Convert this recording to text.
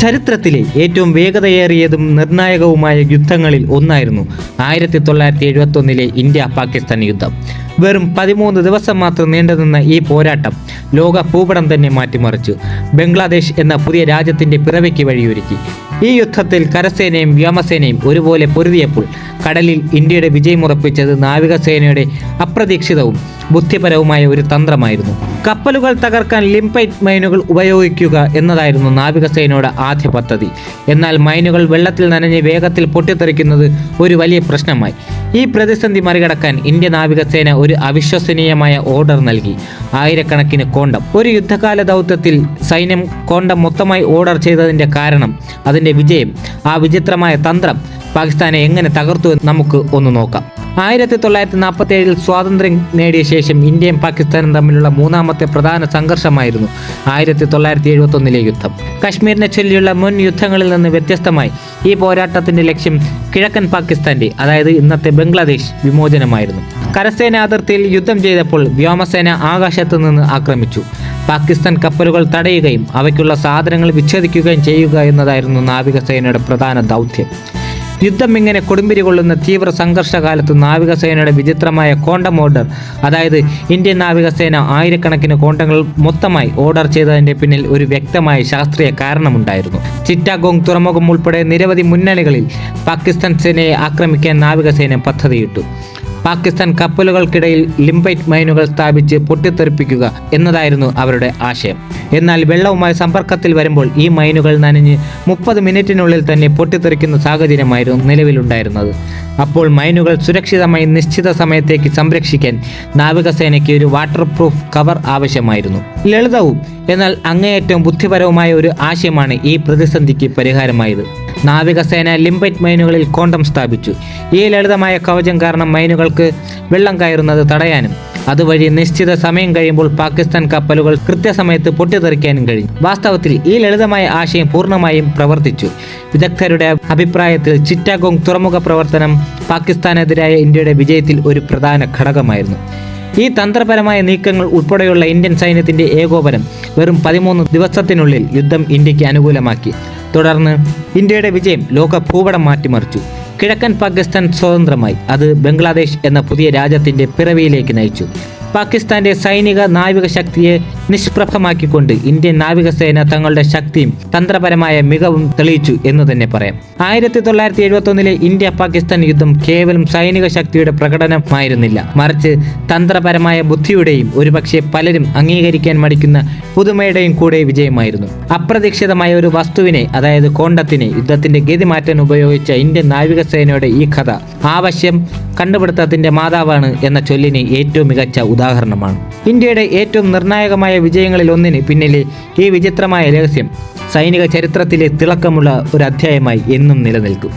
ചരിത്രത്തിലെ ഏറ്റവും വേഗതയേറിയതും നിർണായകവുമായ യുദ്ധങ്ങളിൽ ഒന്നായിരുന്നു 1971 ഇന്ത്യ പാകിസ്ഥാൻ യുദ്ധം. വെറും 13 ദിവസം മാത്രം നീണ്ടുനിന്ന ഈ പോരാട്ടം ലോക ഭൂപടം തന്നെ മാറ്റിമറിച്ചു. ബംഗ്ലാദേശ് എന്ന പുതിയ രാജ്യത്തിൻ്റെ പിറവിക്ക് വഴിയൊരുക്കി. ഈ യുദ്ധത്തിൽ കരസേനയും വ്യോമസേനയും ഒരുപോലെ പൊരുതിയപ്പോൾ കടലിൽ ഇന്ത്യയുടെ വിജയമുറപ്പിച്ചത് നാവികസേനയുടെ അപ്രതീക്ഷിതവും ബുദ്ധിപരവുമായ ഒരു തന്ത്രമായിരുന്നു. കപ്പലുകൾ തകർക്കാൻ ലിംപൈറ്റ് മൈനുകൾ ഉപയോഗിക്കുക എന്നതായിരുന്നു നാവികസേനയുടെ ആദ്യ പദ്ധതി. എന്നാൽ മൈനുകൾ വെള്ളത്തിൽ നനഞ്ഞ് വേഗത്തിൽ പൊട്ടിത്തെറിക്കുന്നത് ഒരു വലിയ പ്രശ്നമായി. ഈ പ്രതിസന്ധി മറികടക്കാൻ ഇന്ത്യ നാവികസേന ഒരു അവിശ്വസനീയമായ ഓർഡർ നൽകി. ആയിരക്കണക്കിന് കോണ്ടം. ഒരു യുദ്ധകാല ദൗത്യത്തിൽ സൈന്യം കോണ്ടം മൊത്തമായി ഓർഡർ ചെയ്തതിൻ്റെ കാരണം, അതിൻ്റെ വിജയം, ആ വിചിത്രമായ തന്ത്രം പാകിസ്ഥാനെ എങ്ങനെ തകർത്തു എന്ന് നമുക്ക് ഒന്ന് നോക്കാം. 1947 സ്വാതന്ത്ര്യം നേടിയ ശേഷം ഇന്ത്യയും പാകിസ്ഥാനും തമ്മിലുള്ള മൂന്നാമത്തെ പ്രധാന സംഘർഷമായിരുന്നു 1971 യുദ്ധം. കശ്മീരിനെ ചൊല്ലിയുള്ള മുൻ യുദ്ധങ്ങളിൽ നിന്ന് വ്യത്യസ്തമായി ഈ പോരാട്ടത്തിന്റെ ലക്ഷ്യം കിഴക്കൻ പാകിസ്ഥാന്റെ, അതായത് ഇന്നത്തെ ബംഗ്ലാദേശ് വിമോചനമായിരുന്നു. കരസേന അതിർത്തിയിൽ യുദ്ധം ചെയ്തപ്പോൾ വ്യോമസേന ആകാശത്തു നിന്ന് ആക്രമിച്ചു. പാകിസ്ഥാൻ കപ്പലുകൾ തടയുകയും അവയ്ക്കുള്ള സാധനങ്ങൾ വിച്ഛേദിക്കുകയും ചെയ്യുക എന്നതായിരുന്നു നാവികസേനയുടെ പ്രധാന ദൗത്യം. യുദ്ധം ഇങ്ങനെ കൊടുമ്പിരി കൊള്ളുന്ന തീവ്ര സംഘർഷകാലത്ത് നാവികസേനയുടെ വിചിത്രമായ കോണ്ടം ഓർഡർ, അതായത് ഇന്ത്യൻ നാവികസേന ആയിരക്കണക്കിന് കോണ്ടങ്ങൾ മൊത്തമായി ഓർഡർ ചെയ്തതിൻ്റെ പിന്നിൽ ഒരു വ്യക്തമായ ശാസ്ത്രീയ കാരണമുണ്ടായിരുന്നു. ചിറ്റാഗോങ് തുറമുഖം ഉൾപ്പെടെ നിരവധി മുന്നണികളിൽ പാകിസ്ഥാൻ സേനയെ ആക്രമിക്കാൻ നാവികസേന പദ്ധതിയിട്ടു. പാകിസ്ഥാൻ കപ്പലുകൾക്കിടയിൽ ലിംപൈറ്റ് മൈനുകൾ സ്ഥാപിച്ച് പൊട്ടിത്തെറിപ്പിക്കുക എന്നതായിരുന്നു അവരുടെ ആശയം. എന്നാൽ വെള്ളവുമായി സമ്പർക്കത്തിൽ വരുമ്പോൾ ഈ മൈനുകൾ നനഞ്ഞ് 30 മിനിറ്റിനുള്ളിൽ തന്നെ പൊട്ടിത്തെറിക്കുന്ന സാഹചര്യമായിരുന്നു നിലവിലുണ്ടായിരുന്നത്. അപ്പോൾ മൈനുകൾ സുരക്ഷിതമായി നിശ്ചിത സമയത്തേക്ക് സംരക്ഷിക്കാൻ നാവികസേനയ്ക്ക് ഒരു വാട്ടർ പ്രൂഫ് കവർ ആവശ്യമായിരുന്നു. ലളിതവും എന്നാൽ അങ്ങേയറ്റവും ബുദ്ധിപരവുമായ ഒരു ആശയമാണ് ഈ പ്രതിസന്ധിക്ക് പരിഹാരമായത്. നാവികസേന ലിംപൈറ്റ് മൈനുകളിൽ കോണ്ടം സ്ഥാപിച്ചു. ഈ ലളിതമായ കവചം കാരണം മൈനുകൾക്ക് വെള്ളം കയറുന്നത് തടയാനും അതുവഴി നിശ്ചിത സമയം കഴിയുമ്പോൾ പാകിസ്ഥാൻ കപ്പലുകൾ കൃത്യസമയത്ത് പൊട്ടിത്തെറിക്കാനും കഴിഞ്ഞു. വാസ്തവത്തിൽ ഈ ലളിതമായ ആശയം പൂർണ്ണമായും പ്രവർത്തിച്ചു. വിദഗ്ധരുടെ അഭിപ്രായത്തിൽ ചിറ്റാഗോങ് തുറമുഖ പ്രവർത്തനം പാകിസ്ഥാനെതിരായ ഇന്ത്യയുടെ വിജയത്തിൽ ഒരു പ്രധാന ഘടകമായിരുന്നു. ഈ തന്ത്രപരമായ നീക്കങ്ങൾ ഉൾപ്പെടെയുള്ള ഇന്ത്യൻ സൈന്യത്തിന്റെ ഏകോപനം വെറും 13 ദിവസത്തിനുള്ളിൽ യുദ്ധം ഇന്ത്യക്ക് അനുകൂലമാക്കി. തുടർന്ന് ഇന്ത്യയുടെ വിജയം ലോക ഭൂപടം മാറ്റിമറിച്ചു. കിഴക്കൻ പാകിസ്ഥാൻ സ്വതന്ത്രമായി. അത് ബംഗ്ലാദേശ് എന്ന പുതിയ രാജ്യത്തിന്റെ പിറവിയിലേക്ക് നയിച്ചു. പാകിസ്ഥാന്റെ സൈനിക നാവിക ശക്തിയെ നിഷ്പ്രഭമാക്കിക്കൊണ്ട് ഇന്ത്യൻ നാവികസേന തങ്ങളുടെ ശക്തിയും തന്ത്രപരമായ മികവും തെളിയിച്ചു എന്ന് തന്നെ പറയാം. 1971 ഇന്ത്യ പാകിസ്ഥാൻ യുദ്ധം കേവലം സൈനിക ശക്തിയുടെ പ്രകടനമായിരുന്നില്ല, മറിച്ച് തന്ത്രപരമായ ബുദ്ധിയുടെയും ഒരുപക്ഷെ പലരും അംഗീകരിക്കാൻ മടിക്കുന്ന പുതുമയുടെയും കൂടെ വിജയമായിരുന്നു. അപ്രതീക്ഷിതമായ ഒരു വസ്തുവിനെ, അതായത് കോണ്ടത്തിനെ യുദ്ധത്തിന്റെ ഗതി മാറ്റാൻ ഉപയോഗിച്ച ഇന്ത്യൻ നാവികസേനയുടെ ഈ കഥ ആവശ്യം കണ്ടുപിടുത്തത്തിന്റെ മാതാവാണ് എന്ന ചൊല്ലിന് ഏറ്റവും മികച്ച ഉദാഹരണമാണ്. ഇന്ത്യയുടെ ഏറ്റവും നിർണായകമായ വിജയങ്ങളിൽ ഒന്നിന് പിന്നിലെ ഈ വിചിത്രമായ രഹസ്യം സൈനിക ചരിത്രത്തിലെ തിളക്കമുള്ള ഒരു അധ്യായമായി എന്നും നിലനിൽക്കും.